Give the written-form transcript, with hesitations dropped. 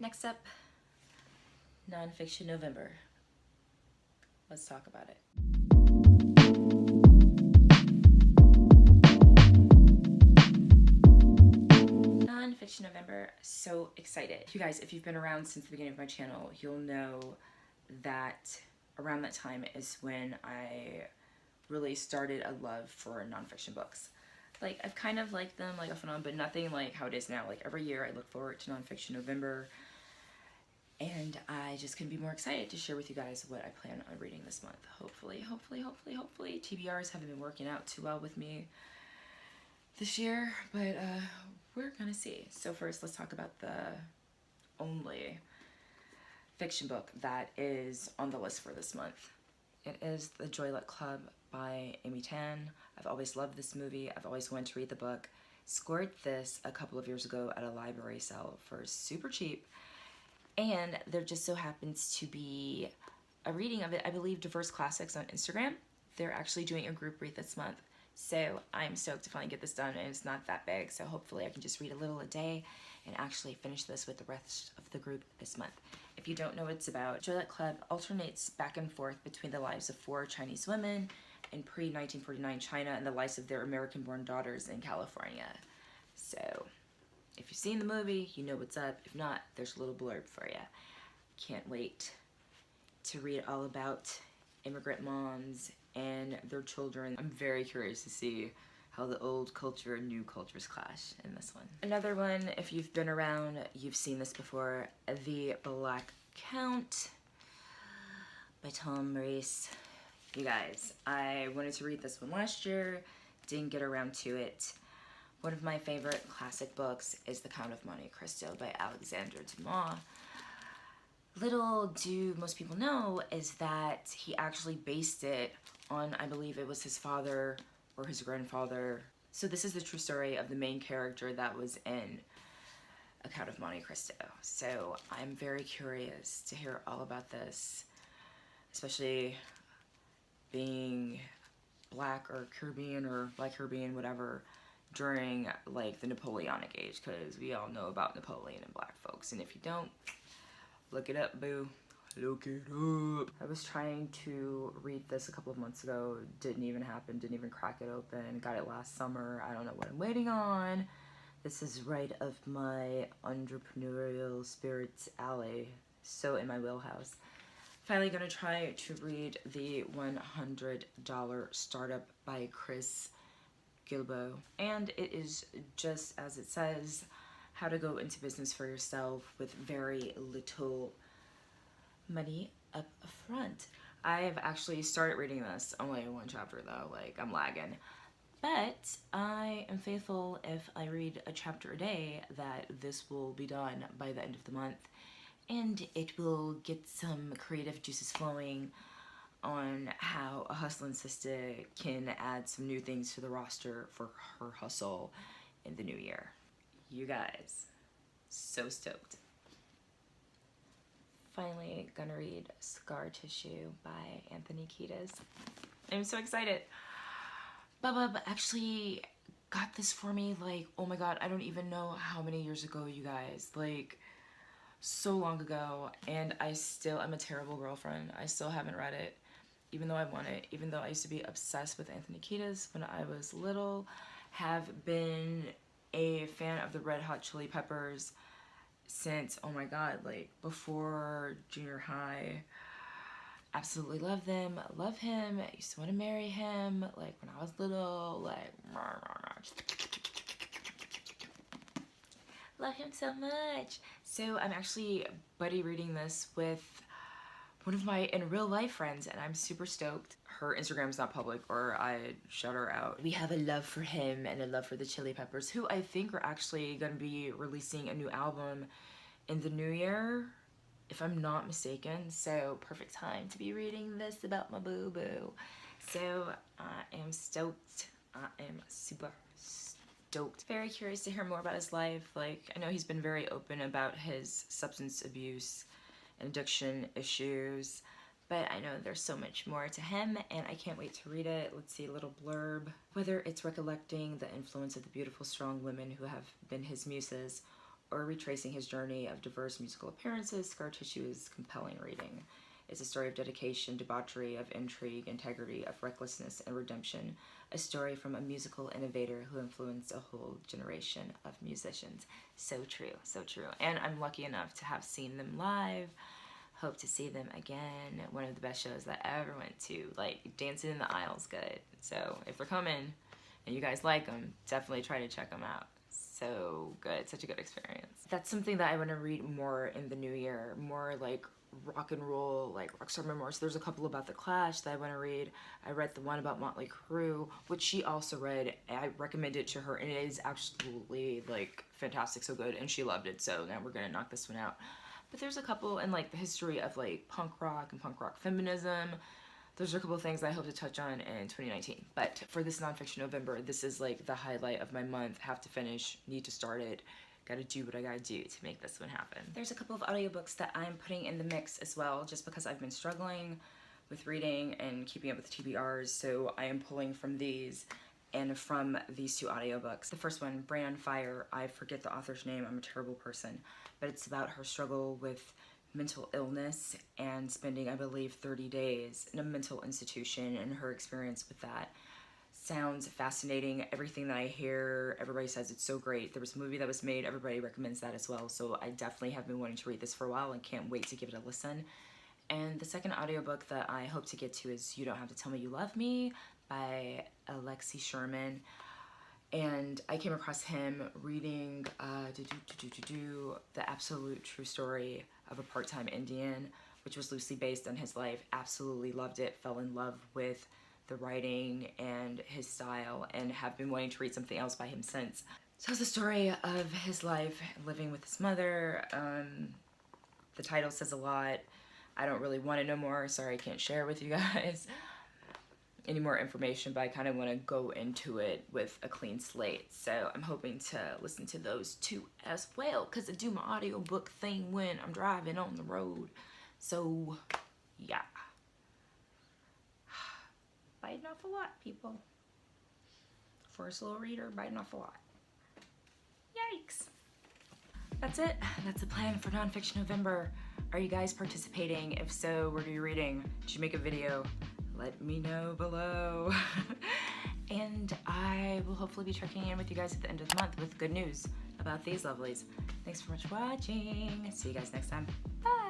Next up, Nonfiction November. Let's talk about it. Nonfiction November, so excited. You guys, if you've been around since the beginning of my channel, you'll know that around that time is when I really started a love for nonfiction books. Like, I've kind of liked them like off and on, but nothing like how it is now. Like, every year I look forward to Nonfiction November, and I just couldn't be more excited to share with you guys what I plan on reading this month. Hopefully. TBRs haven't been working out too well with me this year, but we're gonna see. So first, let's talk about the only fiction book that is on the list for this month. It is The Joylet Club by Amy Tan. I've always loved this movie. I've always wanted to read the book. Scored this a couple of years ago at a library sale for super cheap. And there just so happens to be a reading of it, I believe, Diverse Classics on Instagram. They're actually doing a group read this month. So I'm stoked to finally get this done, and it's not that big, so hopefully I can just read a little a day and actually finish this with the rest of the group this month. If you don't know what it's about, Joylet Club alternates back and forth between the lives of 4 Chinese women in pre-1949 China and the lives of their American-born daughters in California. So if you've seen the movie, you know what's up. If not, there's a little blurb for you. Can't wait to read all about immigrant moms and their children. I'm very curious to see how the old culture and new cultures clash in this one. Another one, if you've been around, you've seen this before, The Black Count by Tom Rees. You guys, I wanted to read this one last year, didn't get around to it. One of my favorite classic books is The Count of Monte Cristo by Alexandre Dumas. Little do most people know is that he actually based it on, I believe it was his father or his grandfather. So this is the true story of the main character that was in A Count of Monte Cristo. So I'm very curious to hear all about this, especially being Black or Caribbean or Black Caribbean, whatever, during like the Napoleonic age, because we all know about Napoleon and Black folks, and if you don't, look it up, boo. Look it up. I was trying to read this a couple of months ago. Didn't even happen. Didn't even crack it open. Got it last summer. I don't know what I'm waiting on. This is right up my entrepreneurial spirits alley. So in my wheelhouse. Finally gonna try to read The $100 Startup by Chris Gilbo. And it is just as it says, how to go into business for yourself with very little money up front. I've actually started reading this, only one chapter though, like I'm lagging. But I am faithful if I read a chapter a day that this will be done by the end of the month, and it will get some creative juices flowing on how a hustling sister can add some new things to the roster for her hustle in the new year. You guys, so stoked. Finally gonna read Scar Tissue by Anthony Kiedis. I'm so excited. Bubba actually got this for me, like, oh my god, I don't even know how many years ago, you guys. Like, so long ago, and I'm a terrible girlfriend. I still haven't read it, even though I want it, even though I used to be obsessed with Anthony Kiedis when I was little, have been a fan of the Red Hot Chili Peppers since, oh my god, like before junior high. Absolutely love them, love him. I used to want to marry him, like when I was little, like love him so much. So I'm actually buddy reading this with one of my in real life friends, and I'm super stoked. Her Instagram's not public, or I'd shout her out. We have a love for him and a love for the Chili Peppers, who I think are actually gonna be releasing a new album in the new year, if I'm not mistaken. So perfect time to be reading this about my boo-boo. So I am stoked. I am super stoked. Very curious to hear more about his life. Like, I know he's been very open about his substance abuse and addiction issues, but I know there's so much more to him, and I can't wait to read it. Let's see a little blurb. Whether it's recollecting the influence of the beautiful, strong women who have been his muses, or retracing his journey of diverse musical appearances, Scar Tissue is compelling reading. It's a story of dedication, debauchery, of intrigue, integrity, of recklessness, and redemption. A story from a musical innovator who influenced a whole generation of musicians. So true, so true. And I'm lucky enough to have seen them live. Hope to see them again. One of the best shows that I ever went to. Like, Dancing in the Aisle's good. So if they're coming and you guys like them, definitely try to check them out. So good, such a good experience. That's something that I want to read more in the new year. More like rock and roll, like rockstar memoirs. There's a couple about the Clash that I want to read. I read the one about Motley Crue, which she also read. I recommended it to her, and it is absolutely like fantastic, so good, and she loved it. So now we're gonna knock this one out. But there's a couple in like the history of like punk rock and punk rock feminism. Those are a couple of things I hope to touch on in 2019. But for this nonfiction November, this is like the highlight of my month. Have to finish, need to start it. Gotta do what I gotta do to make this one happen. There's a couple of audiobooks that I'm putting in the mix as well, just because I've been struggling with reading and keeping up with TBRs, so I am pulling from these and from these two audiobooks. The first one, Brain on Fire, I forget the author's name, I'm a terrible person, but it's about her struggle with mental illness and spending, I believe, 30 days in a mental institution and her experience with that. Sounds fascinating. Everything that I hear, everybody says it's so great. There was a movie that was made, everybody recommends that as well, so I definitely have been wanting to read this for a while and can't wait to give it a listen. And the second audiobook that I hope to get to is You Don't Have to Tell Me You Love Me by Alexi Sherman. And I came across him reading The Absolute True Story of a Part-Time Indian, which was loosely based on his life. Absolutely loved it, fell in love with the writing and his style, and have been wanting to read something else by him since. So it's the story of his life living with his mother. The title says a lot. I don't really want to know more. Sorry, I can't share with you guys any more information, but I kind of want to go into it with a clean slate. So I'm hoping to listen to those two as well, because I do my audiobook thing when I'm driving on the road. So yeah. Biting off a lot, people. For a slow reader, biting off a lot. Yikes. That's it. That's the plan for Nonfiction November. Are you guys participating? If so, what are you reading? Did you make a video? Let me know below. And I will hopefully be checking in with you guys at the end of the month with good news about these lovelies. Thanks so much for watching. See you guys next time. Bye.